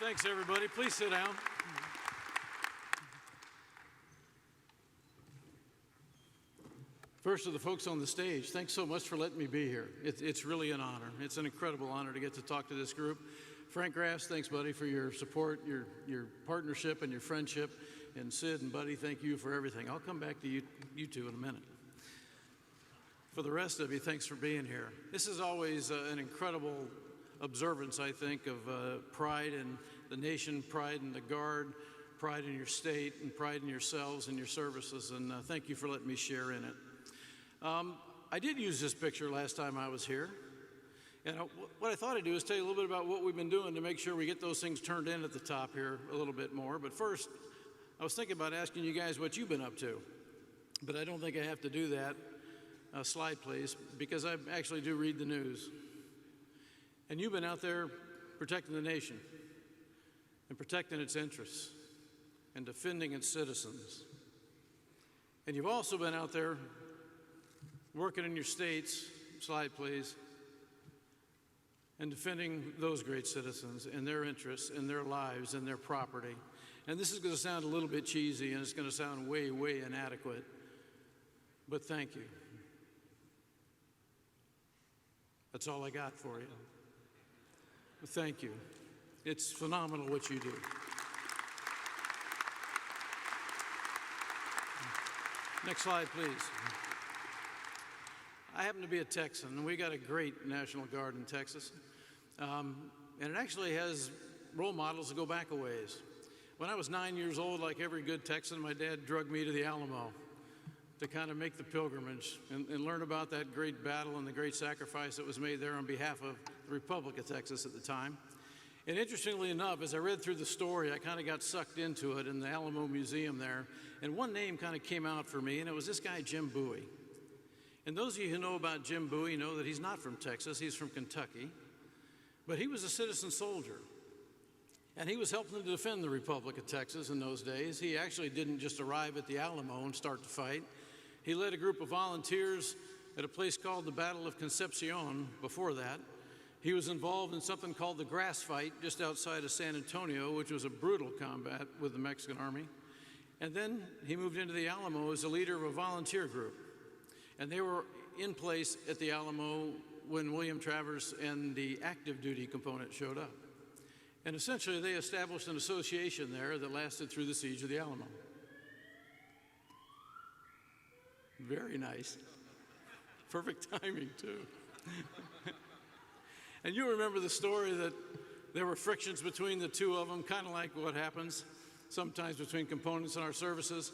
Thanks, everybody. Please sit down. First, to the folks on the stage, thanks so much for letting me be here. It's really an honor. It's an incredible honor to get to talk to this group. Frank Grass, thanks, buddy, for your support, your partnership, and your friendship. And Sid and Buddy, thank you for everything. I'll come back to you two in a minute. For the rest of you, thanks for being here. This is always an incredible observance, I think, of pride in the nation, pride in the Guard, pride in your state, and pride in yourselves and your services. And thank you for letting me share in it. I did use this picture last time I was here. And what I thought I'd do is tell you a little bit about what we've been doing to make sure we get those things turned in at the top here a little bit more. But first, I was thinking about asking you guys what you've been up to. But I don't think I have to do that. Slide, please, because I actually do read the news. And you've been out there protecting the nation and protecting its interests and defending its citizens. And you've also been out there working in your states, slide please, and defending those great citizens and their interests and their lives and their property. And this is going to sound a little bit cheesy and it's going to sound way, way inadequate, but thank you. That's all I got for you. Thank you. It's phenomenal what you do. Next slide, please. I happen to be a Texan, and we got a great National Guard in Texas. And it actually has role models that go back a ways. When I was 9 years old, like every good Texan, my dad drugged me to the Alamo to kind of make the pilgrimage and learn about that great battle and the great sacrifice that was made there on behalf of the Republic of Texas at the time. And interestingly enough, as I read through the story, I kind of got sucked into it in the Alamo Museum there. And one name kind of came out for me, and it was this guy, Jim Bowie. And those of you who know about Jim Bowie know that he's not from Texas, he's from Kentucky. But he was a citizen soldier. And he was helping to defend the Republic of Texas in those days. He actually didn't just arrive at the Alamo and start to fight. He led a group of volunteers at a place called the Battle of Concepcion before that. He was involved in something called the Grass Fight just outside of San Antonio, which was a brutal combat with the Mexican army. And then he moved into the Alamo as a leader of a volunteer group. And they were in place at the Alamo when William Travers and the active duty component showed up. And essentially they established an association there that lasted through the siege of the Alamo. Very nice. Perfect timing, too. And you remember the story that there were frictions between the two of them, kind of like what happens sometimes between components in our services.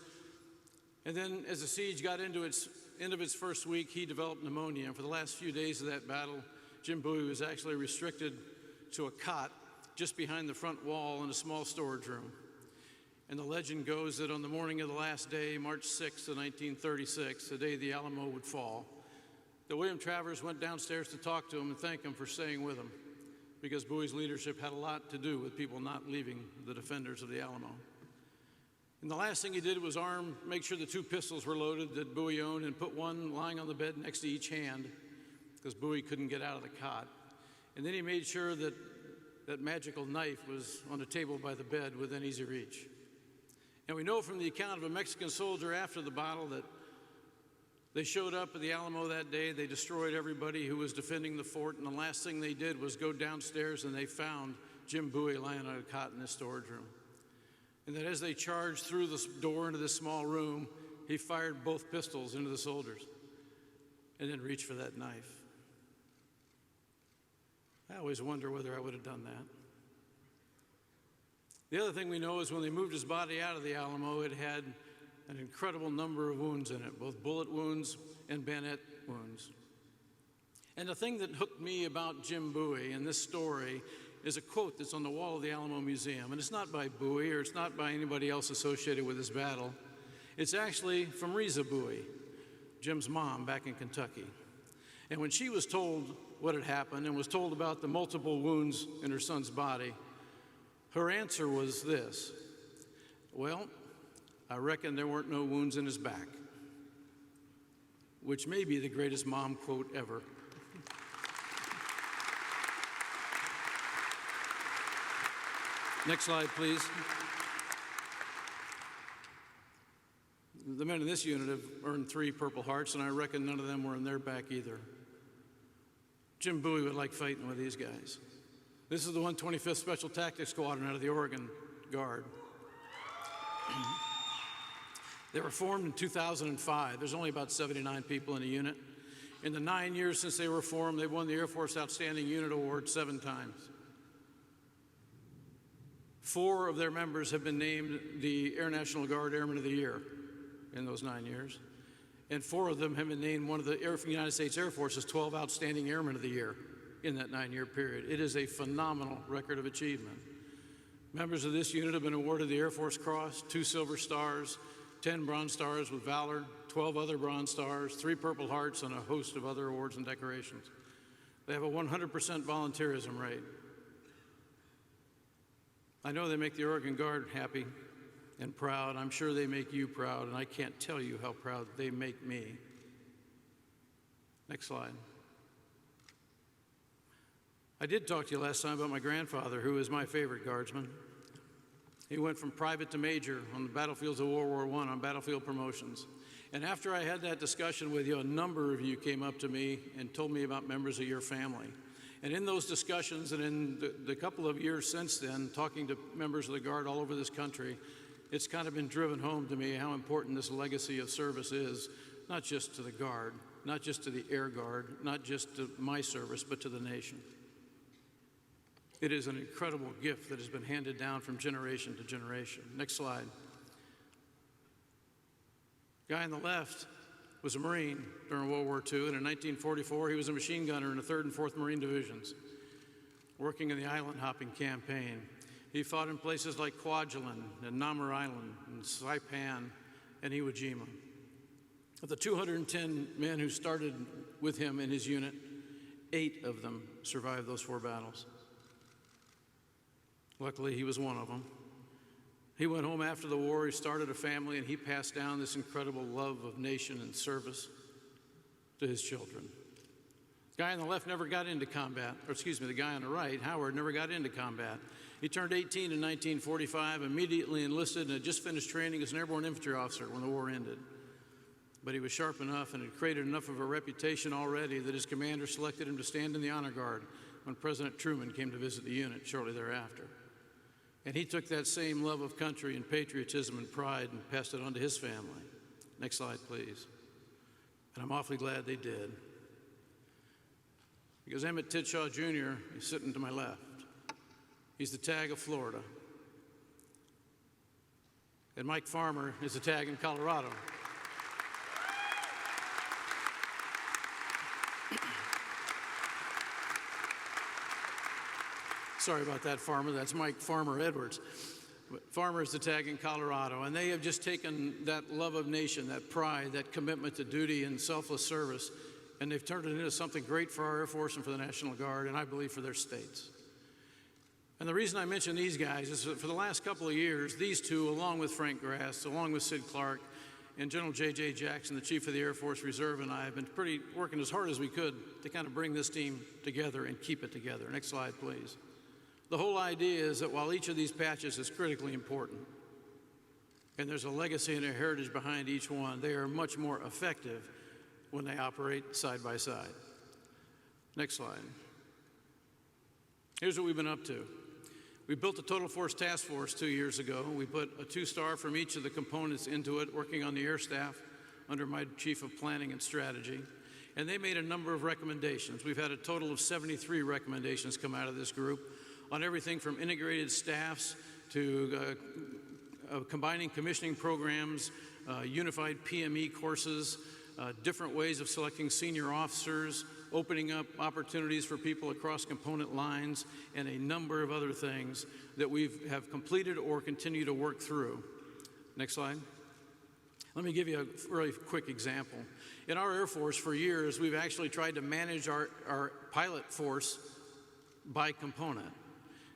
And then as the siege got into its end of its first week, he developed pneumonia. And for the last few days of that battle, Jim Bowie was actually restricted to a cot just behind the front wall in a small storage room. And the legend goes that on the morning of the last day, March 6th of 1936, the day the Alamo would fall, that William Travers went downstairs to talk to him and thank him for staying with him, because Bowie's leadership had a lot to do with people not leaving the defenders of the Alamo. And the last thing he did was make sure the two pistols were loaded that Bowie owned, and put one lying on the bed next to each hand, because Bowie couldn't get out of the cot. And then he made sure that that magical knife was on a table by the bed within easy reach. And we know from the account of a Mexican soldier after the battle that they showed up at the Alamo that day, they destroyed everybody who was defending the fort, and the last thing they did was go downstairs and they found Jim Bowie lying on a cot in his storage room. And that as they charged through the door into this small room, he fired both pistols into the soldiers and then reached for that knife. I always wonder whether I would have done that. The other thing we know is when they moved his body out of the Alamo, it had an incredible number of wounds in it, both bullet wounds and bayonet wounds. And the thing that hooked me about Jim Bowie in this story is a quote that's on the wall of the Alamo Museum. And it's not by Bowie, or it's not by anybody else associated with this battle. It's actually from Reza Bowie, Jim's mom back in Kentucky. And when she was told what had happened and was told about the multiple wounds in her son's body, her answer was this: well, I reckon there weren't no wounds in his back, which may be the greatest mom quote ever. Next slide, please. The men in this unit have earned 3 Purple Hearts, and I reckon none of them were in their back either. Jim Bowie would like fighting with these guys. This is the 125th Special Tactics Squadron out of the Oregon Guard. They were formed in 2005. There's only about 79 people in a unit. In the 9 years since they were formed, they've won the Air Force Outstanding Unit Award 7 times. 4 of their members have been named the Air National Guard Airman of the Year in those 9 years. And 4 of them have been named one of the United States Air Force's 12 Outstanding Airmen of the Year in that 9-year period. It is a phenomenal record of achievement. Members of this unit have been awarded the Air Force Cross, 2 Silver Stars, 10 Bronze Stars with Valor, 12 other Bronze Stars, 3 Purple Hearts, and a host of other awards and decorations. They have a 100% volunteerism rate. I know they make the Oregon Guard happy and proud. I'm sure they make you proud, and I can't tell you how proud they make me. Next slide. I did talk to you last time about my grandfather, who is my favorite guardsman. He went from private to major on the battlefields of World War I on battlefield promotions. And after I had that discussion with you, a number of you came up to me and told me about members of your family. And in those discussions and in the couple of years since then, talking to members of the Guard all over this country, it's kind of been driven home to me how important this legacy of service is, not just to the Guard, not just to the Air Guard, not just to my service, but to the nation. It is an incredible gift that has been handed down from generation to generation. Next slide. Guy on the left was a Marine during World War II, and in 1944 he was a machine gunner in the 3rd and 4th Marine Divisions, working in the island hopping campaign. He fought in places like Kwajalein and Namur Island and Saipan and Iwo Jima. Of the 210 men who started with him in his unit, 8 of them survived those 4 battles. Luckily, he was one of them. He went home after the war, he started a family, and he passed down this incredible love of nation and service to his children. The guy on the left never got into combat, or excuse me, the guy on the right, Howard, never got into combat. He turned 18 in 1945, immediately enlisted, and had just finished training as an airborne infantry officer when the war ended. But he was sharp enough and had created enough of a reputation already that his commander selected him to stand in the honor guard when President Truman came to visit the unit shortly thereafter. And he took that same love of country and patriotism and pride and passed it on to his family. Next slide, please. And I'm awfully glad they did. Because Emmett Tidshaw Jr. is sitting to my left. He's the tag of Florida. And Mike Farmer is the tag in Colorado. Sorry about that, Farmer. That's Mike Farmer Edwards. But Farmer is the tag in Colorado, and they have just taken that love of nation, that pride, that commitment to duty and selfless service, and they've turned it into something great for our Air Force and for the National Guard, and I believe for their states. And the reason I mention these guys is that for the last couple of years, these two, along with Frank Grass, along with Sid Clark, and General J.J. Jackson, the Chief of the Air Force Reserve, and I have been working as hard as we could to kind of bring this team together and keep it together. Next slide, please. The whole idea is that while each of these patches is critically important, and there's a legacy and a heritage behind each one, they are much more effective when they operate side by side. Next slide. Here's what we've been up to. We built a Total Force Task Force 2 years ago. We put a 2-star from each of the components into it, working on the air staff under my Chief of Planning and Strategy. And they made a number of recommendations. We've had a total of 73 recommendations come out of this group on everything from integrated staffs to combining commissioning programs, unified PME courses, different ways of selecting senior officers, opening up opportunities for people across component lines, and a number of other things that we have completed or continue to work through. Next slide. Let me give you a really quick example. In our Air Force, for years, we've actually tried to manage our pilot force by component.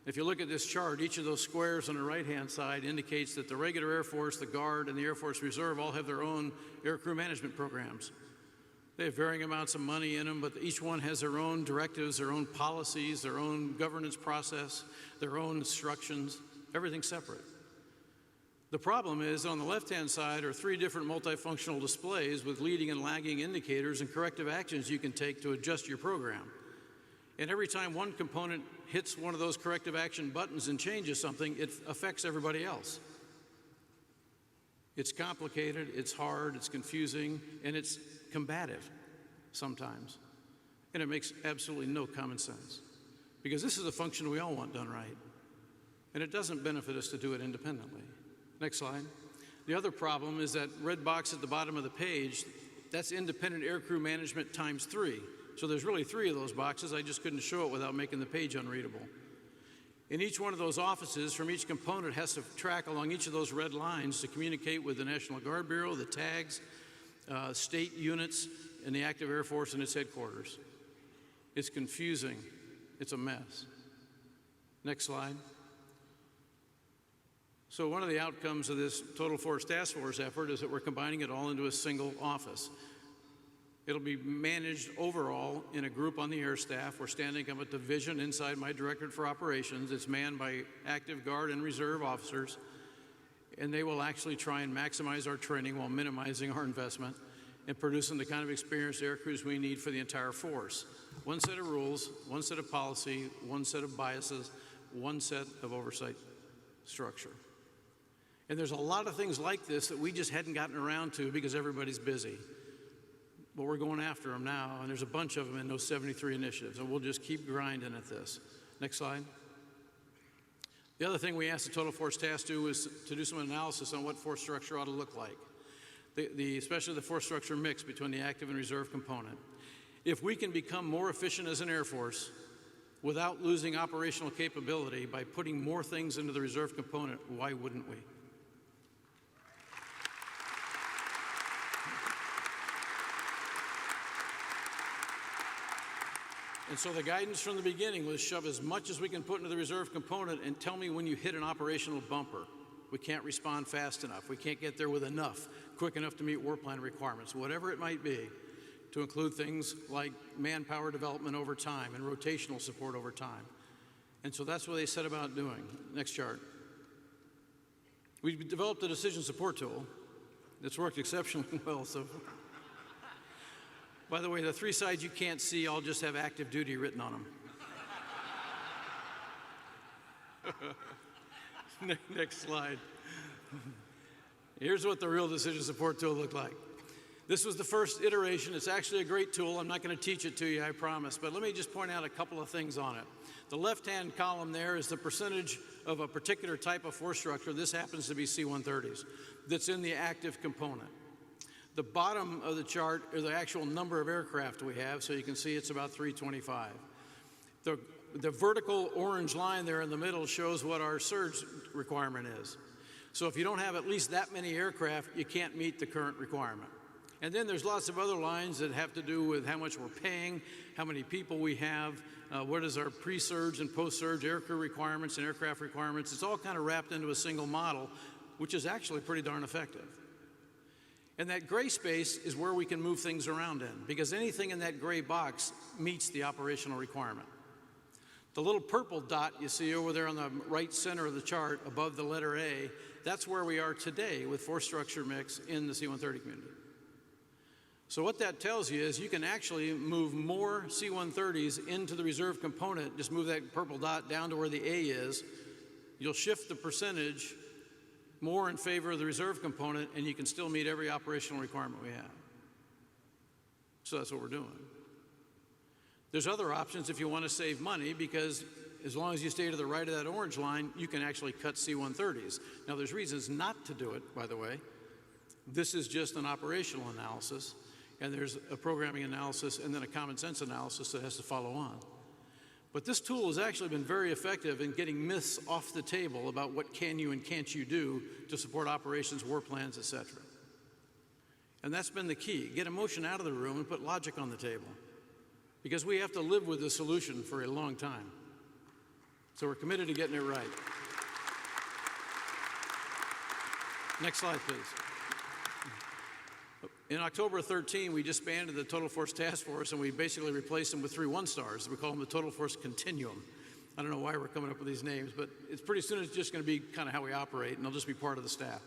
If you look at this chart, each of those squares on the right-hand side indicates that the regular Air Force, the Guard, and the Air Force Reserve all have their own air crew management programs. They have varying amounts of money in them, but each one has their own directives, their own policies, their own governance process, their own instructions. Everything's separate. The problem is on the left-hand side are 3 different multifunctional displays with leading and lagging indicators and corrective actions you can take to adjust your program. And every time one component hits one of those corrective action buttons and changes something, it affects everybody else. It's complicated, it's hard, it's confusing, and it's combative sometimes. And it makes absolutely no common sense. Because this is a function we all want done right. And it doesn't benefit us to do it independently. Next slide. The other problem is that red box at the bottom of the page, that's independent aircrew management times 3. So there's really 3 of those boxes. I just couldn't show it without making the page unreadable. In each one of those offices, from each component, has to track along each of those red lines to communicate with the National Guard Bureau, the tags, state units, and the active Air Force and its headquarters. It's confusing. It's a mess. Next slide. So one of the outcomes of this Total Force Task Force effort is that we're combining it all into a single office. It'll be managed overall in a group on the air staff. We're standing up a division inside my Directorate for Operations. It's manned by active Guard and Reserve officers, and they will actually try and maximize our training while minimizing our investment and producing the kind of experienced air crews we need for the entire force. One set of rules, one set of policy, one set of biases, one set of oversight structure. And there's a lot of things like this that we just hadn't gotten around to because everybody's busy. But we're going after them now, and there's a bunch of them in those 73 initiatives, and we'll just keep grinding at this. Next slide. The other thing we asked the Total Force Task to do is to do some analysis on what force structure ought to look like, especially the force structure mix between the active and reserve component. If we can become more efficient as an Air Force without losing operational capability by putting more things into the reserve component, why wouldn't we? And so the guidance from the beginning was shove as much as we can put into the reserve component and tell me when you hit an operational bumper. We can't respond fast enough. We can't get there with enough, quick enough to meet war plan requirements, whatever it might be, to include things like manpower development over time and rotational support over time. And so that's what they set about doing. Next chart. We developed a decision support tool that's worked exceptionally well. So, by the way, the 3 sides you can't see all just have active duty written on them. Next slide. Here's what the real decision support tool looked like. This was the first iteration. It's actually a great tool. I'm not going to teach it to you, I promise, but let me just point out a couple of things on it. The left-hand column there is the percentage of a particular type of force structure. This happens to be C-130s that's in the active component. The bottom of the chart are the actual number of aircraft we have, so you can see it's about 325. The vertical orange line there in the middle shows what our surge requirement is. So if you don't have at least that many aircraft, you can't meet the current requirement. And then there's lots of other lines that have to do with how much we're paying, how many people we have, what is our pre-surge and post-surge aircrew requirements and aircraft requirements. It's all kind of wrapped into a single model, which is actually pretty darn effective. And that gray space is where we can move things around in, because anything in that gray box meets the operational requirement. The little purple dot you see over there on the right center of the chart above the letter A, that's where we are today with force structure mix in the C-130 community. So what that tells you is you can actually move more C-130s into the reserve component, just move that purple dot down to where the A is. You'll shift the percentage more in favor of the reserve component, and you can still meet every operational requirement we have. So that's what we're doing. There's other options if you want to save money, because as long as you stay to the right of that orange line, you can actually cut C-130s. Now, there's reasons not to do it, by the way. This is just an operational analysis, and there's a programming analysis and then a common sense analysis that has to follow on. But this tool has actually been very effective in getting myths off the table about what can you and can't you do to support operations, war plans, et cetera. And that's been the key. Get emotion out of the room and put logic on the table, because we have to live with the solution for a long time. So we're committed to getting it right. Next slide, please. In October 13, we disbanded the Total Force Task Force, and we basically replaced them with 3 1-stars. We call them the Total Force Continuum. I don't know why we're coming up with these names, but it's pretty soon it's just going to be kind of how we operate, and they'll just be part of the staff.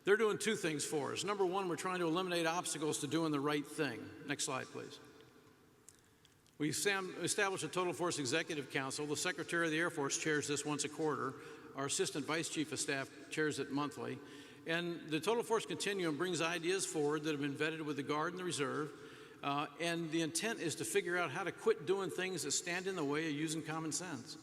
They're doing two things for us. Number one, we're trying to eliminate obstacles to doing the right thing. Next slide, please. We established a Total Force Executive Council. The Secretary of the Air Force chairs this once a quarter. Our Assistant Vice Chief of Staff chairs it monthly. And the Total Force Continuum brings ideas forward that have been vetted with the Guard and the Reserve. And the intent is to figure out how to quit doing things that stand in the way of using common sense.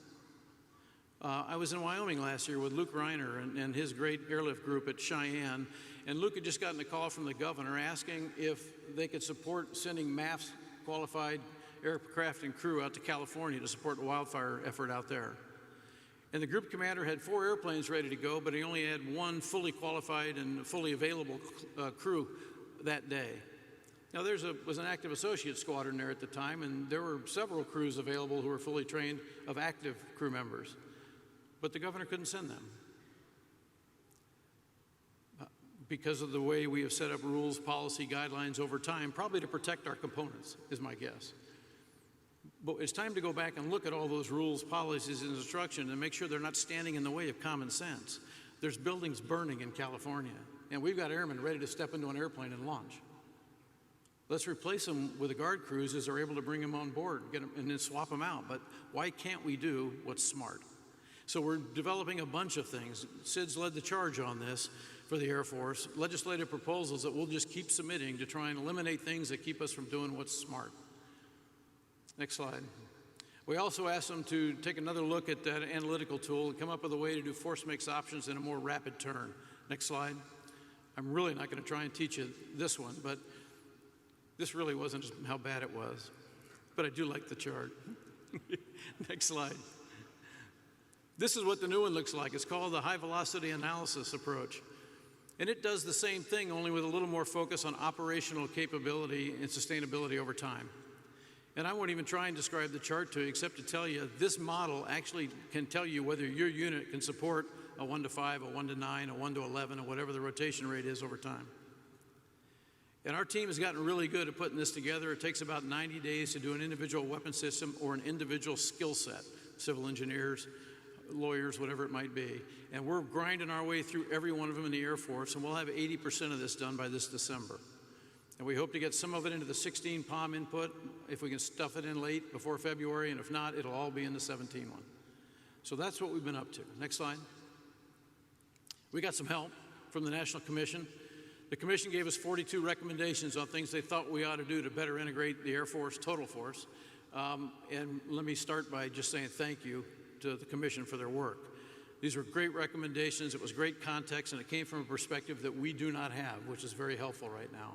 I was in Wyoming last year with Luke Reiner and his great airlift group at Cheyenne. And Luke had just gotten a call from the governor asking if they could support sending MAFS qualified aircraft and crew out to California to support the wildfire effort out there. And the group commander had 4 airplanes ready to go, but he only had 1 fully qualified and fully available crew that day. Now, was an active associate squadron there at the time, and there were several crews available who were fully trained of active crew members. But the governor couldn't send them because of the way we have set up rules, policy, guidelines over time, probably to protect our components, is my guess. But it's time to go back and look at all those rules, policies, and instruction and make sure they're not standing in the way of common sense. There's buildings burning in California, and we've got airmen ready to step into an airplane and launch. Let's replace them with the Guard crews as they're able to bring them on board, get them, and then swap them out. But why can't we do what's smart? So we're developing a bunch of things. SID's led the charge on this for the Air Force, legislative proposals that we'll just keep submitting to try and eliminate things that keep us from doing what's smart. Next slide. We also asked them to take another look at that analytical tool and come up with a way to do force mix options in a more rapid turn. Next slide. I'm really not going to try and teach you this one, but this really wasn't how bad it was. But I do like the chart. Next slide. This is what the new one looks like. It's called the high velocity analysis approach. And it does the same thing, only with a little more focus on operational capability and sustainability over time. And I won't even try and describe the chart to you, except to tell you this model actually can tell you whether your unit can support a 1 to 5, a 1 to 9, a 1 to 11, or whatever the rotation rate is over time. And our team has gotten really good at putting this together. It takes about 90 days to do an individual weapon system or an individual skill set, civil engineers, lawyers, whatever it might be. And we're grinding our way through every one of them in the Air Force, and we'll have 80% of this done by this December. And we hope to get some of it into the 16 POM input, if we can stuff it in late before February, and if not, it'll all be in the 17 one. So that's what we've been up to. Next slide. We got some help from the National Commission. The Commission gave us 42 recommendations on things they thought we ought to do to better integrate the Air Force, total force. And let me start by just saying thank you to the Commission for their work. These were great recommendations. It was great context, and it came from a perspective that we do not have, which is very helpful right now.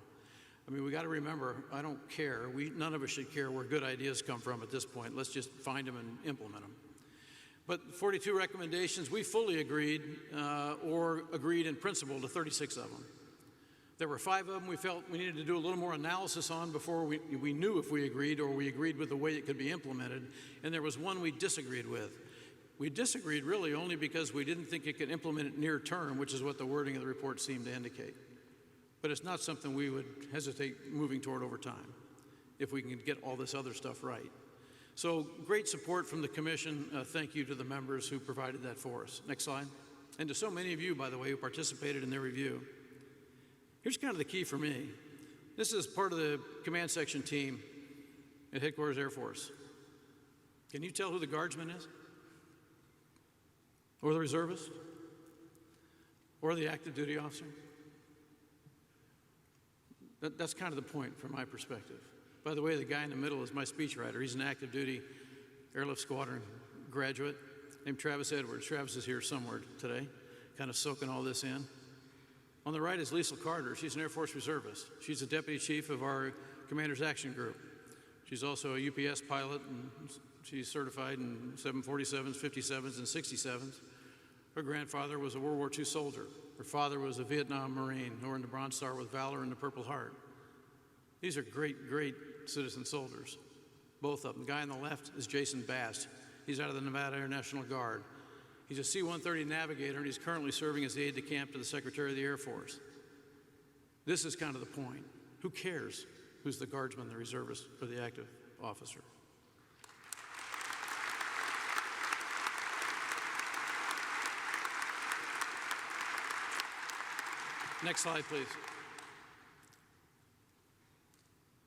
I mean, we got to remember, I don't care. None of us should care where good ideas come from at this point. Let's just find them and implement them. But 42 recommendations, we fully agreed or agreed in principle to 36 of them. There were 5 of them we felt we needed to do a little more analysis on before we knew if we agreed or we agreed with the way it could be implemented. And there was one we disagreed with. We disagreed really only because we didn't think it could implement it near term, which is what the wording of the report seemed to indicate. But it's not something we would hesitate moving toward over time if we can get all this other stuff right. So great support from the Commission. Thank you to the members who provided that for us. Next slide. And to so many of you, by the way, who participated in their review. Here's kind of the key for me. This is part of the command section team at Headquarters Air Force. Can you tell who the Guardsman is? Or the reservist? Or the active duty officer? That's kind of the point from my perspective. By the way, the guy in the middle is my speechwriter. He's an active duty airlift squadron graduate named Travis Edwards. Travis is here somewhere today, kind of soaking all this in. On the right is Liesl Carter. She's an Air Force reservist. She's the deputy chief of our Commander's Action Group. She's also a UPS pilot, and she's certified in 747s, 57s, and 67s. Her grandfather was a World War II soldier. Her father was a Vietnam Marine who earned the Bronze Star with Valor and the Purple Heart. These are great, great citizen soldiers, both of them. The guy on the left is Jason Bast. He's out of the Nevada Air National Guard. He's a C-130 navigator, and he's currently serving as the aide-de-camp to the Secretary of the Air Force. This is kind of the point. Who cares who's the Guardsman, the reservist, or the active officer? Next slide, please.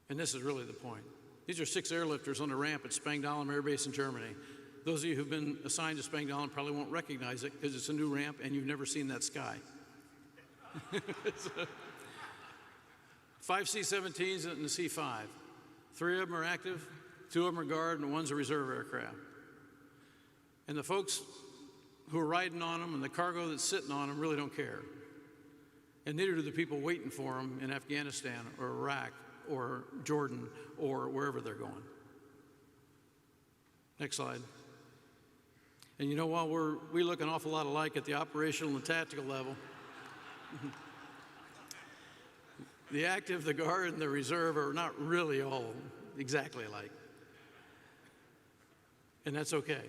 And this is really the point. These are 6 airlifters on a ramp at Spangdahlem Air Base in Germany. Those of you who've been assigned to Spangdahlem probably won't recognize it because it's a new ramp and you've never seen that sky. 5 C-17s and a C-5. 3 of them are active, 2 of them are guard, and 1's a reserve aircraft. And the folks who are riding on them and the cargo that's sitting on them really don't care. And neither do the people waiting for them in Afghanistan or Iraq or Jordan or wherever they're going. Next slide. And you know, while we look an awful lot alike at the operational and tactical level, the active, the guard, and the reserve are not really all exactly alike. And that's okay.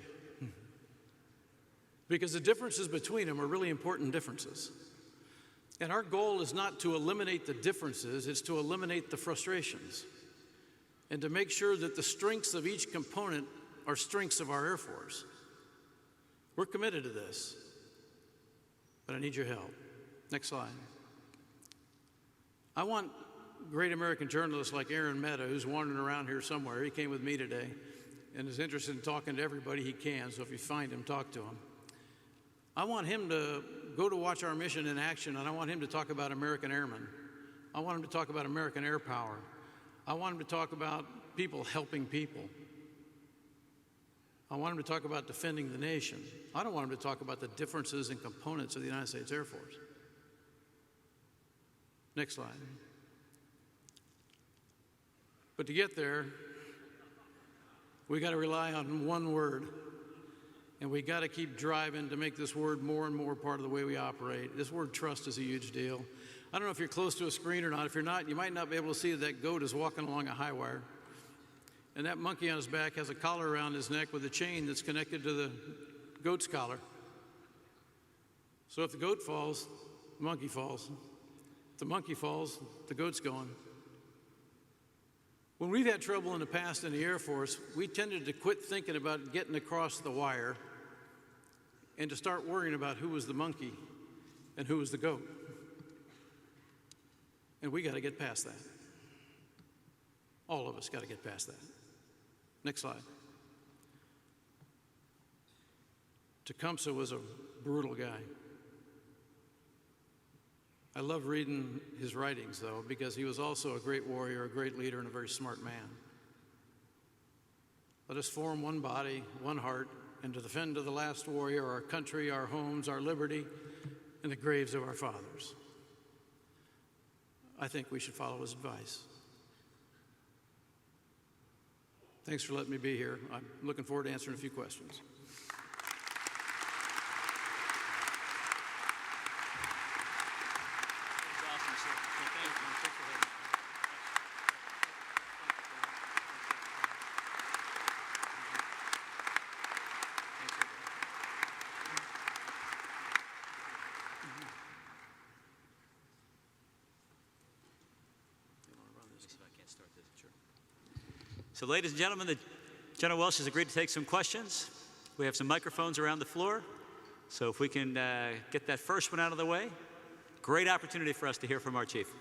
Because the differences between them are really important differences. And our goal is not to eliminate the differences, it's to eliminate the frustrations. And to make sure that the strengths of each component are strengths of our Air Force. We're committed to this, but I need your help. Next slide. I want great American journalists like Aaron Mehta, who's wandering around here somewhere. He came with me today and is interested in talking to everybody he can, so if you find him, talk to him. I want him to go to watch our mission in action, and I want him to talk about American airmen. I want him to talk about American air power. I want him to talk about people helping people. I want him to talk about defending the nation. I don't want him to talk about the differences and components of the United States Air Force. Next slide. But to get there, we got to rely on one word, and we got to keep driving to make this word more and more part of the way we operate. This word trust is a huge deal. I don't know if you're close to a screen or not. If you're not, you might not be able to see that goat is walking along a high wire. And that monkey on his back has a collar around his neck with a chain that's connected to the goat's collar. So if the goat falls, the monkey falls. If the monkey falls, the goat's going. When we've had trouble in the past in the Air Force, we tended to quit thinking about getting across the wire and to start worrying about who was the monkey and who was the goat. And we got to get past that. All of us got to get past that. Next slide. Tecumseh was a brutal guy. I love reading his writings, though, because he was also a great warrior, a great leader, and a very smart man. Let us form one body, one heart, and to defend to the last warrior our country, our homes, our liberty, and the graves of our fathers. I think we should follow his advice. Thanks for letting me be here. I'm looking forward to answering a few questions. So ladies and gentlemen, General Welsh has agreed to take some questions. We have some microphones around the floor. So if we can get that first one out of the way, great opportunity for us to hear from our chief.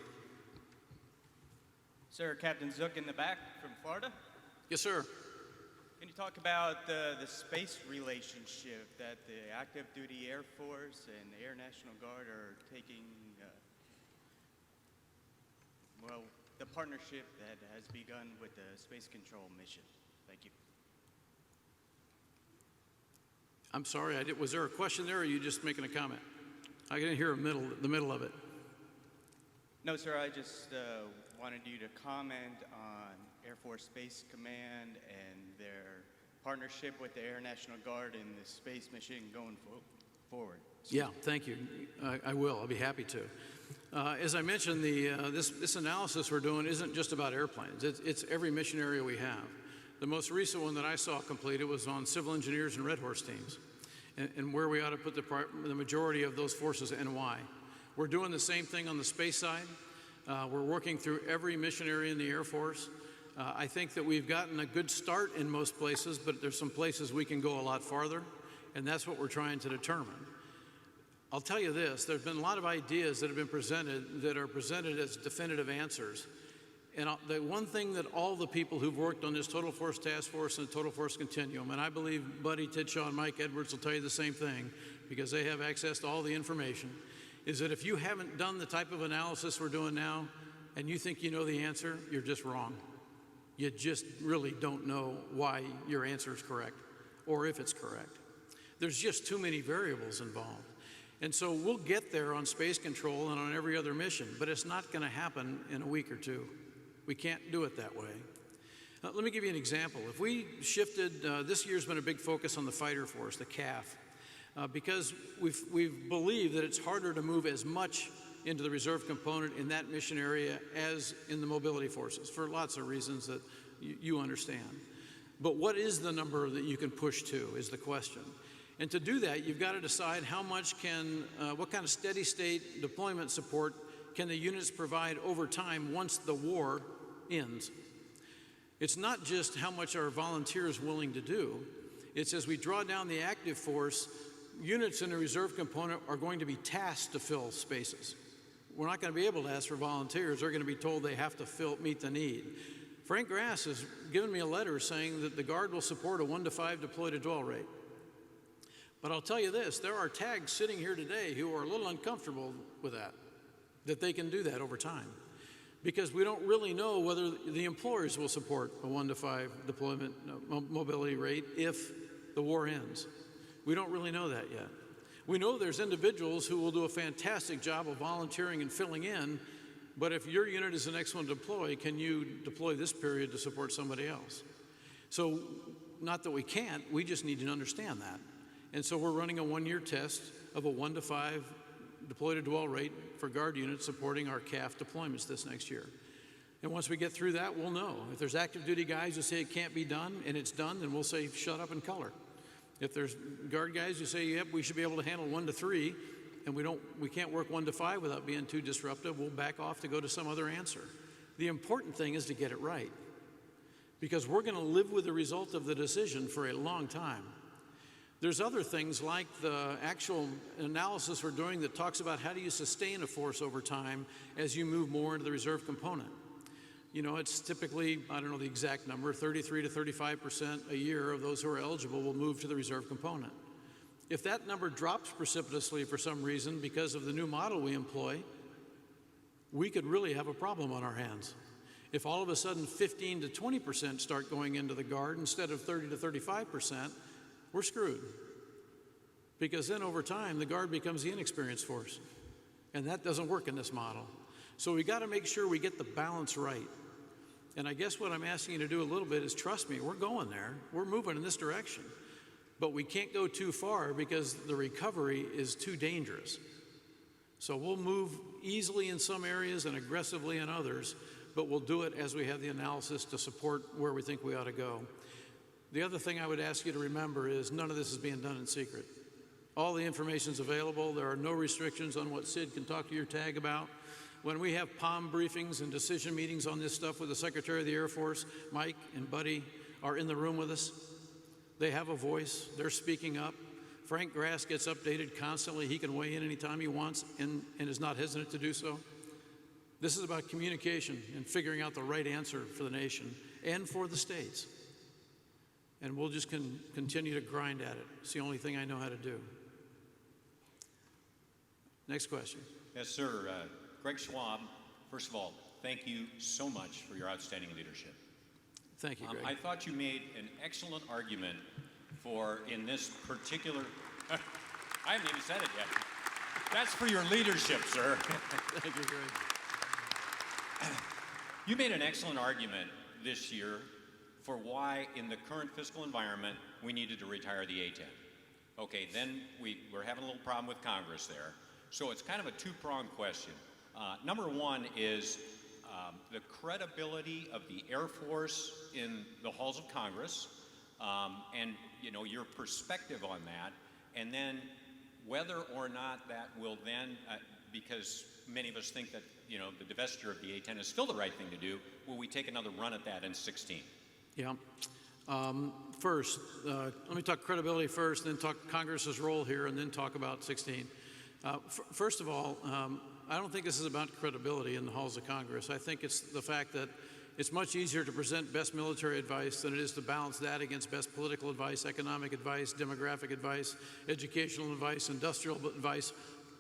Sir, Captain Zook in the back from Florida. Yes, sir. Can you talk about the space relationship that the active duty Air Force and the Air National Guard are taking, the partnership that has begun with the Space Control mission? Thank you. I'm sorry, was there a question there, or are you just making a comment? I didn't hear the middle of it. No, sir, I just wanted you to comment on Air Force Space Command and their partnership with the Air National Guard in the space mission going forward. Yeah, thank you. I will. I'll be happy to. As I mentioned, this analysis we're doing isn't just about airplanes. It's every mission area we have. The most recent one that I saw completed was on civil engineers and Red Horse teams, and where we ought to put the majority of those forces and why. We're doing the same thing on the space side. We're working through every mission area in the Air Force. I think that we've gotten a good start in most places, but there's some places we can go a lot farther, and that's what we're trying to determine. I'll tell you this, there's been a lot of ideas that have been presented that are presented as definitive answers. And the one thing that all the people who've worked on this Total Force Task Force and the Total Force Continuum, and I believe Buddy Tidshaw and Mike Edwards will tell you the same thing because they have access to all the information, is that if you haven't done the type of analysis we're doing now and you think you know the answer, you're just wrong. You just really don't know why your answer is correct or if it's correct. There's just too many variables involved. And so we'll get there on space control and on every other mission, but it's not going to happen in a week or two. We can't do it that way. Let me give you an example. If we shifted, this year's been a big focus on the fighter force, the CAF, because we've believed that it's harder to move as much into the reserve component in that mission area as in the mobility forces for lots of reasons that you understand. But what is the number that you can push to is the question. And to do that, you've got to decide how much what kind of steady state deployment support can the units provide over time once the war ends. It's not just how much are volunteers willing to do. It's as we draw down the active force, units in the reserve component are going to be tasked to fill spaces. We're not going to be able to ask for volunteers. They're going to be told they have to meet the need. Frank Grass has given me a letter saying that the Guard will support a 1-to-5 deploy to dwell rate. But I'll tell you this, there are tags sitting here today who are a little uncomfortable with that they can do that over time. Because we don't really know whether the employers will support a 1-to-5 deployment mobility rate if the war ends. We don't really know that yet. We know there's individuals who will do a fantastic job of volunteering and filling in, but if your unit is the next one to deploy, can you deploy this period to support somebody else? So, not that we can't, we just need to understand that. And so we're running a 1-year test of a 1-to-5 deploy to dwell rate for Guard units supporting our CAF deployments this next year. And once we get through that, we'll know. If there's active duty guys who say it can't be done and it's done, then we'll say shut up and color. If there's Guard guys who say, yep, we should be able to handle 1-to-3 and we can't work 1-to-5 without being too disruptive, we'll back off to go to some other answer. The important thing is to get it right, because we're going to live with the result of the decision for a long time. There's other things like the actual analysis we're doing that talks about how do you sustain a force over time as you move more into the reserve component. You know, it's typically, I don't know the exact number, 33 to 35% a year of those who are eligible will move to the reserve component. If that number drops precipitously for some reason because of the new model we employ, we could really have a problem on our hands. If all of a sudden 15 to 20% start going into the Guard instead of 30 to 35%, we're screwed. Because then over time, the Guard becomes the inexperienced force. And that doesn't work in this model. So we got to make sure we get the balance right. And I guess what I'm asking you to do a little bit is trust me, we're going there. We're moving in this direction. But we can't go too far because the recovery is too dangerous. So we'll move easily in some areas and aggressively in others, but we'll do it as we have the analysis to support where we think we ought to go. The other thing I would ask you to remember is none of this is being done in secret. All the information's available. There are no restrictions on what Sid can talk to your tag about. When we have POM briefings and decision meetings on this stuff with the Secretary of the Air Force, Mike and Buddy are in the room with us. They have a voice. They're speaking up. Frank Grass gets updated constantly. He can weigh in anytime he wants and is not hesitant to do so. This is about communication and figuring out the right answer for the nation and for the states. And we'll just continue to grind at it. It's the only thing I know how to do. Next question. Yes, sir. Greg Schwab, first of all, thank you so much for your outstanding leadership. Thank you, Greg. I thought you made an excellent argument for, in this particular, I haven't even said it yet. That's for your leadership, sir. Thank you, Greg. You made an excellent argument this year for why, in the current fiscal environment, we needed to retire the A-10. Okay, then we're having a little problem with Congress there. So it's kind of a two-pronged question. Number one is the credibility of the Air Force in the halls of Congress, and your perspective on that, and then whether or not that will then, because many of us think that the divestiture of the A-10 is still the right thing to do, will we take another run at that in 16? Yeah. First, let me talk credibility first, then talk Congress's role here, and then talk about 16. First of all, I don't think this is about credibility in the halls of Congress. I think it's the fact that it's much easier to present best military advice than it is to balance that against best political advice, economic advice, demographic advice, educational advice, industrial advice,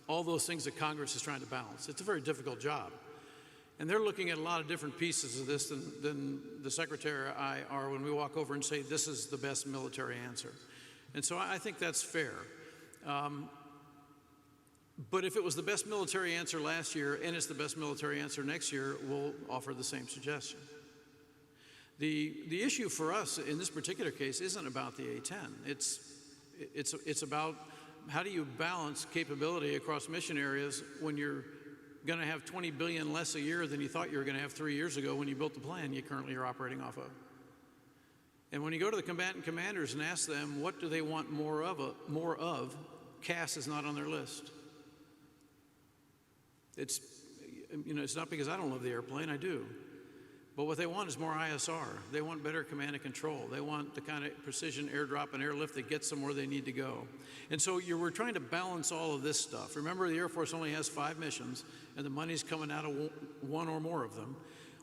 all those things that Congress is trying to balance. It's a very difficult job. And they're looking at a lot of different pieces of this than the Secretary or I are when we walk over and say, this is the best military answer. And so I think that's fair. But if it was the best military answer last year and it's the best military answer next year, we'll offer the same suggestion. The issue for us in this particular case isn't about the A-10. It's about how do you balance capability across mission areas when you're going to have 20 billion less a year than you thought you were going to have 3 years ago when you built the plan you currently are operating off of. And when you go to the combatant commanders and ask them what do they want more of, CAS is not on their list. It's not because I don't love the airplane, I do. But what they want is more ISR. They want better command and control. They want the kind of precision airdrop and airlift that gets them where they need to go. And so we're trying to balance all of this stuff. Remember, the Air Force only has 5 missions, and the money's coming out of one or more of them.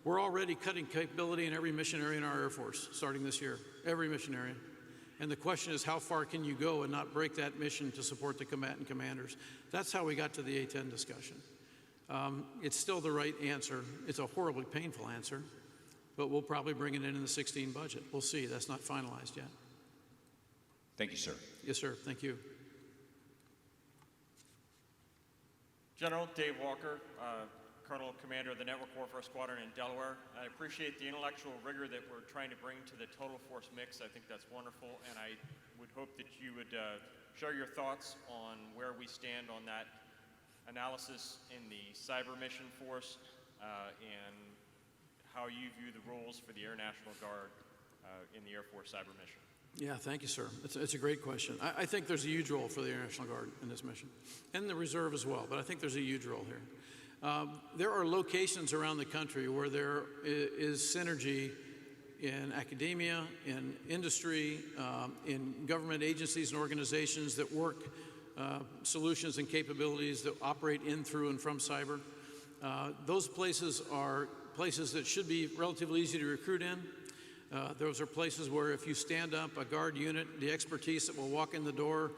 We're already cutting capability in every mission area in our Air Force starting this year, every mission area. And the question is, how far can you go and not break that mission to support the combatant commanders? That's how we got to the A-10 discussion. It's still the right answer. It's a horribly painful answer, but we'll probably bring it in the 16 budget. We'll see. That's not finalized yet. Thank you, sir. Yes, sir. Thank you. General Dave Walker, Colonel Commander of the Network Warfare Squadron in Delaware. I appreciate the intellectual rigor that we're trying to bring to the total force mix. I think that's wonderful, and I would hope that you would share your thoughts on where we stand on that analysis in the cyber mission force and how you view the roles for the Air National Guard in the Air Force cyber mission. Yeah, thank you, sir. It's a great question. I think there's a huge role for the Air National Guard in this mission, and the reserve as well, but I think there's a huge role here. There are locations around the country where there is synergy in academia, in industry, in government agencies and organizations that work solutions and capabilities that operate in, through, and from cyber. Those places are places that should be relatively easy to recruit in. Those are places where if you stand up a guard unit, the expertise that will walk in the door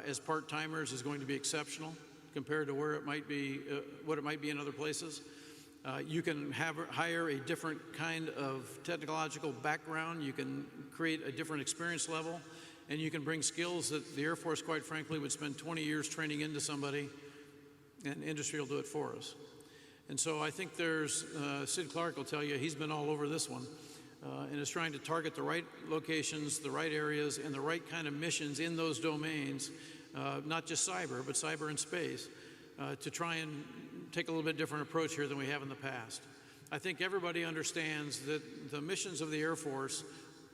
as part-timers is going to be exceptional compared to where it might be, what it might be in other places. You can hire a different kind of technological background. You can create a different experience level, and you can bring skills that the Air Force, quite frankly, would spend 20 years training into somebody, and industry will do it for us. And so I think there's, Sid Clark will tell you, he's been all over this one, and is trying to target the right locations, the right areas, and the right kind of missions in those domains, not just cyber, but cyber and space, to try and take a little bit different approach here than we have in the past. I think everybody understands that the missions of the Air Force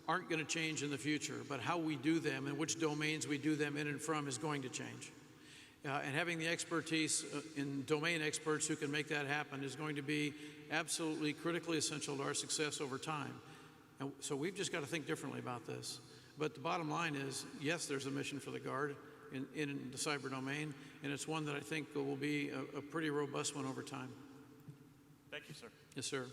aren't going to change in the future, but how we do them and which domains we do them in and from is going to change. And having the expertise in domain experts who can make that happen is going to be absolutely critically essential to our success over time. And so we've just got to think differently about this. But the bottom line is, yes, there's a mission for the Guard in the cyber domain, and it's one that I think will be a pretty robust one over time. Thank you, sir. Yes, sir.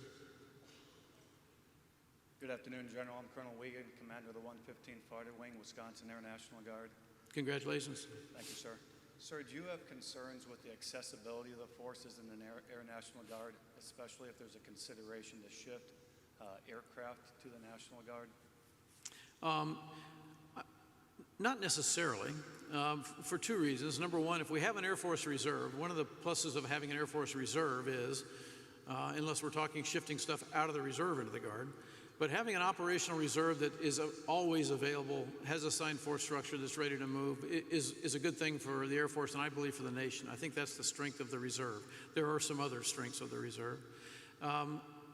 Good afternoon, General. I'm Colonel Wiegand, Commander of the 115th Fighter Wing, Wisconsin Air National Guard. Congratulations. Thank you, sir. Sir, do you have concerns with the accessibility of the forces in the Air National Guard, especially if there's a consideration to shift aircraft to the National Guard? Not necessarily, for two reasons. Number one, if we have an Air Force Reserve, one of the pluses of having an Air Force Reserve is, unless we're talking shifting stuff out of the reserve into the Guard, but having an operational reserve that is always available, has assigned force structure that's ready to move, is a good thing for the Air Force, and I believe for the nation. I think that's the strength of the reserve. There are some other strengths of the reserve.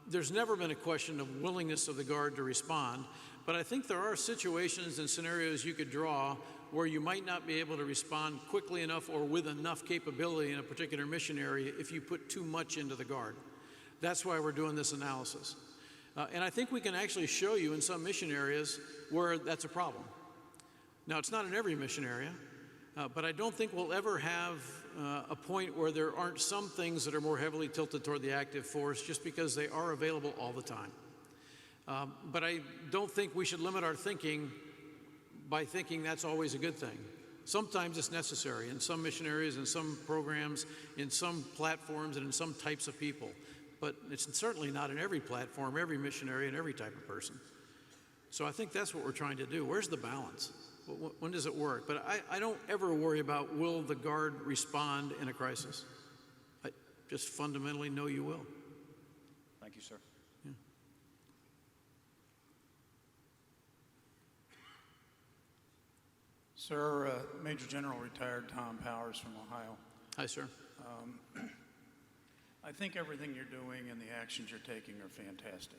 There's never been a question of willingness of the Guard to respond, but I think there are situations and scenarios you could draw where you might not be able to respond quickly enough or with enough capability in a particular mission area if you put too much into the Guard. That's why we're doing this analysis. And I think we can actually show you in some mission areas where that's a problem. Now, it's not in every mission area, But I don't think we'll ever have a point where there aren't some things that are more heavily tilted toward the active force just because they are available all the time. But I don't think we should limit our thinking by thinking that's always a good thing. Sometimes it's necessary in some mission areas, in some programs, in some platforms, and in some types of people. But it's certainly not in every platform, every mission area, and every type of person. So I think that's what we're trying to do. Where's the balance? When does it work? But I don't ever worry about will the Guard respond in a crisis. I just fundamentally know you will. Thank you, sir. Yeah. Sir, Major General retired Tom Powers from Ohio. Hi, sir. I think everything you're doing and the actions you're taking are fantastic.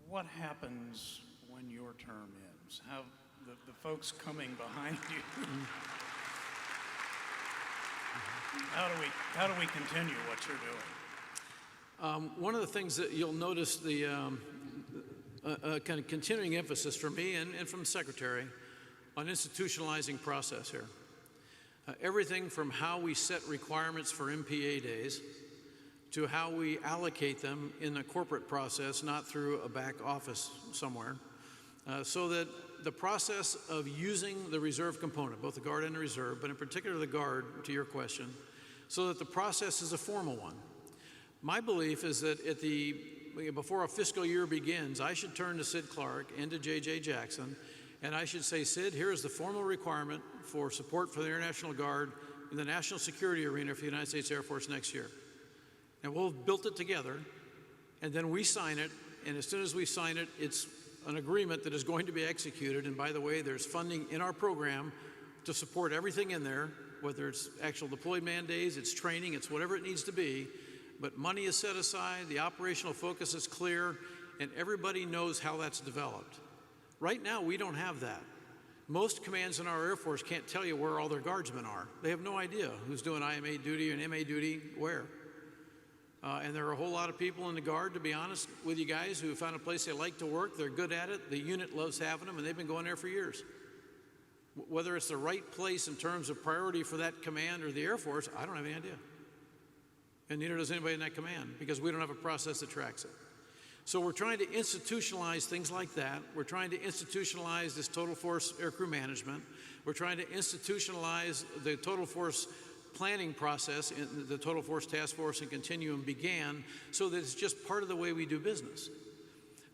What happens when your term ends? How the folks coming behind you? How do we continue what you're doing? One of the things that you'll notice the kind of continuing emphasis from me and from the Secretary on institutionalizing process here. Everything from how we set requirements for MPA days to how we allocate them in a corporate process, not through a back office somewhere, so that the process of using the reserve component, both the Guard and the reserve, but in particular the Guard, to your question, so that the process is a formal one. My belief is that before a fiscal year begins, I should turn to Sid Clark and to J.J. Jackson, and I should say, Sid, here is the formal requirement for support for the International Guard in the national security arena for the United States Air Force next year. And we'll have built it together, and then we sign it, and as soon as we sign it, it's an agreement that is going to be executed. And by the way, there's funding in our program to support everything in there, whether it's actual deployed man days, it's training, it's whatever it needs to be. But money is set aside, the operational focus is clear, and everybody knows how that's developed. Right now, we don't have that. Most commands in our Air Force can't tell you where all their guardsmen are. They have no idea who's doing IMA duty and MA duty where. And there are a whole lot of people in the Guard, to be honest with you guys, who found a place they like to work. They're good at it. The unit loves having them, and they've been going there for years. Whether it's the right place in terms of priority for that command or the Air Force, I don't have any idea. And neither does anybody in that command, because we don't have a process that tracks it. So we're trying to institutionalize things like that. We're trying to institutionalize this total force aircrew management. We're trying to institutionalize the total force planning process, and the total force task force and continuum began, so that it's just part of the way we do business.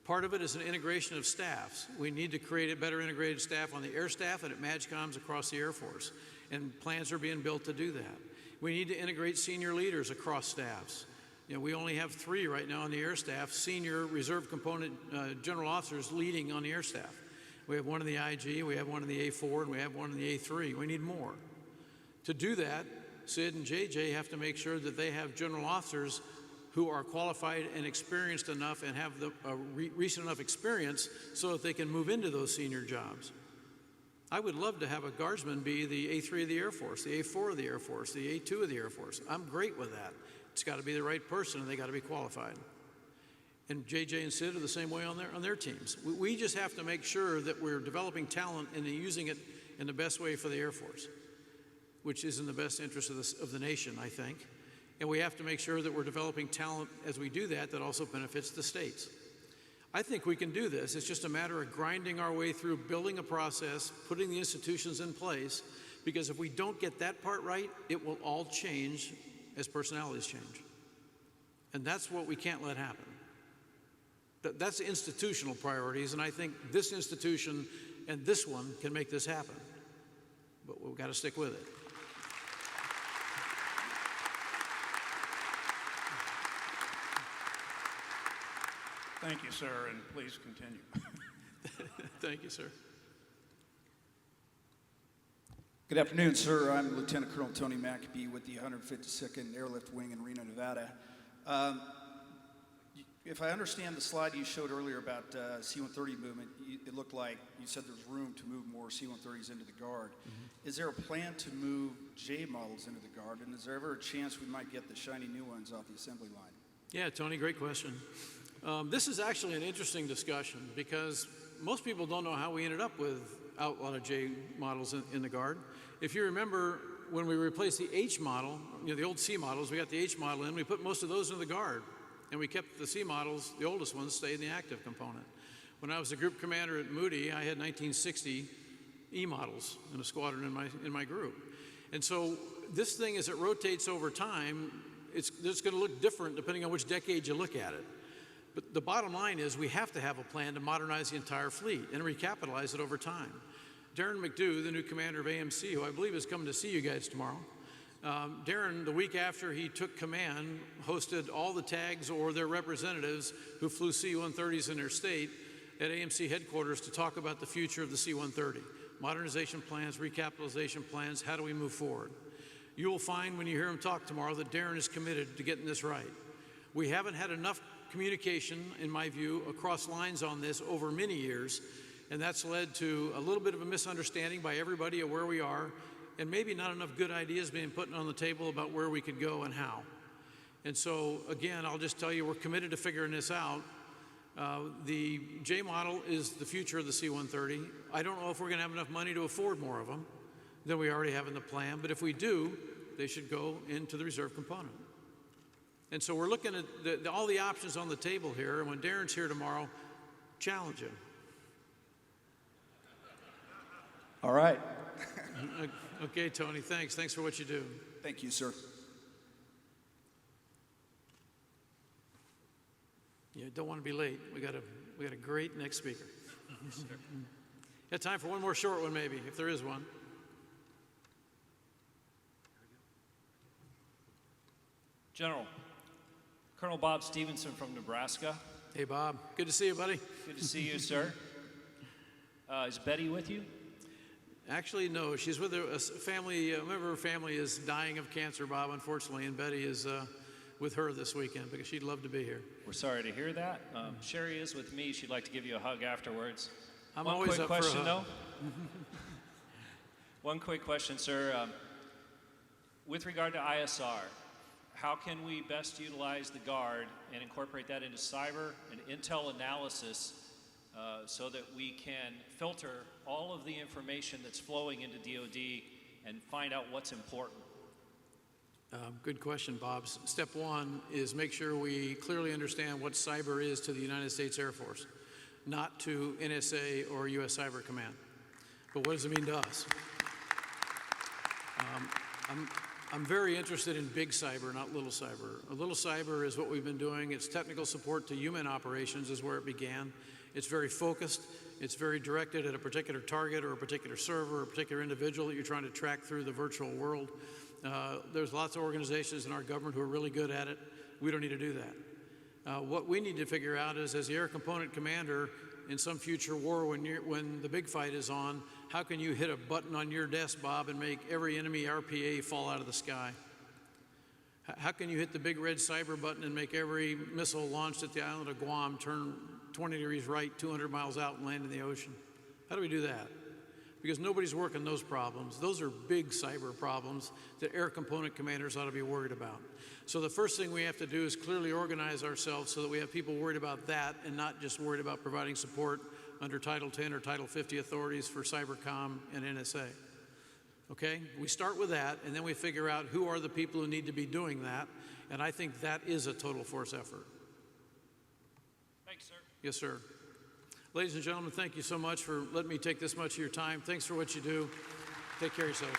Part of it is an integration of staffs. We need to create a better integrated staff on the air staff and at MAGCOMs across the Air Force, and plans are being built to do that. We need to integrate senior leaders across staffs. You know, we only have 3 right now on the air staff, senior reserve component general officers leading on the air staff. We have one in the IG, we have one in the A4, and we have one in the A3. We need more. To do that, Sid and JJ have to make sure that they have general officers who are qualified and experienced enough and have the recent enough experience so that they can move into those senior jobs. I would love to have a guardsman be the A3 of the Air Force, the A4 of the Air Force, the A2 of the Air Force. I'm great with that. It's got to be the right person, and they got to be qualified. And JJ and Sid are the same way on their teams. We just have to make sure that we're developing talent and using it in the best way for the Air Force, which is in the best interest of the nation, I think. And we have to make sure that we're developing talent as we do that also benefits the states. I think we can do this. It's just a matter of grinding our way through, building a process, putting the institutions in place, because if we don't get that part right, it will all change as personalities change. And that's what we can't let happen. That's institutional priorities, and I think this institution and this one can make this happen. But we've got to stick with it. Thank you, sir, and please continue. Thank you, sir. Good afternoon, sir. I'm Lieutenant Colonel Tony McAbee with the 152nd Airlift Wing in Reno, Nevada. If I understand the slide you showed earlier about C-130 movement, it looked like you said there's room to move more C-130s into the Guard. Mm-hmm. Is there a plan to move J models into the Guard, and is there ever a chance we might get the shiny new ones off the assembly line? Yeah, Tony, great question. This is actually an interesting discussion because most people don't know how we ended up with a lot of J models in the Guard. If you remember, when we replaced the H model, the old C models, we got the H model in, we put most of those in the Guard, and we kept the C models, the oldest ones, stay in the active component. When I was a group commander at Moody, I had 1960 E models in a squadron in my group. And so this thing, as it rotates over time, it's going to look different depending on which decade you look at it. But the bottom line is we have to have a plan to modernize the entire fleet and recapitalize it over time. Darren McDew, the new commander of AMC, who I believe is coming to see you guys tomorrow, Darren, the week after he took command, hosted all the tags or their representatives who flew C-130s in their state at AMC headquarters to talk about the future of the C-130. Modernization plans, recapitalization plans, how do we move forward? You will find when you hear him talk tomorrow that Darren is committed to getting this right. We haven't had enough communication, in my view, across lines on this over many years, and that's led to a little bit of a misunderstanding by everybody of where we are, and maybe not enough good ideas being put on the table about where we could go and how. And so, again, I'll just tell you, we're committed to figuring this out. The J model is the future of the C-130. I don't know if we're going to have enough money to afford more of them than we already have in the plan, but if we do, they should go into the reserve component. And so we're looking at all the options on the table here, and when Darren's here tomorrow, challenge him. All right. Okay, Tony, thanks. Thanks for what you do. Thank you, sir. You don't want to be late. We got a great next speaker. Got time for one more short one, maybe, if there is one. General, Colonel Bob Stevenson from Nebraska. Hey, Bob. Good to see you, buddy. Good to see you, sir. Is Betty with you? Actually, no. She's with a family. A member of her family is dying of cancer, Bob, unfortunately, and Betty is with her this weekend because she'd love to be here. We're sorry to hear that. Sherry is with me. She'd like to give you a hug afterwards. I'm One always quick up question, for a hug. though. One quick question, sir. With regard to ISR, how can we best utilize the Guard and incorporate that into cyber and intel analysis so that we can filter all of the information that's flowing into DoD and find out what's important? Good question, Bob. Step one is make sure we clearly understand what cyber is to the United States Air Force, not to NSA or U.S. Cyber Command. But what does it mean to us? I'm very interested in big cyber, not little cyber. A little cyber is what we've been doing. It's technical support to human operations is where it began. It's very focused. It's very directed at a particular target or a particular server or a particular individual that you're trying to track through the virtual world. There's lots of organizations in our government who are really good at it. We don't need to do that. What we need to figure out is, as the air component commander in some future war when the big fight is on, how can you hit a button on your desk, Bob, and make every enemy RPA fall out of the sky? How can you hit the big red cyber button and make every missile launched at the island of Guam turn 20 degrees right, 200 miles out and land in the ocean? How do we do that? Because nobody's working those problems. Those are big cyber problems that air component commanders ought to be worried about. So the first thing we have to do is clearly organize ourselves so that we have people worried about that and not just worried about providing support under Title 10 or Title 50 authorities for Cybercom and NSA. Okay? We start with that, and then we figure out who are the people who need to be doing that, and I think that is a total force effort. Thanks, sir. Yes, sir. Ladies and gentlemen, thank you so much for letting me take this much of your time. Thanks for what you do. Take care of yourselves.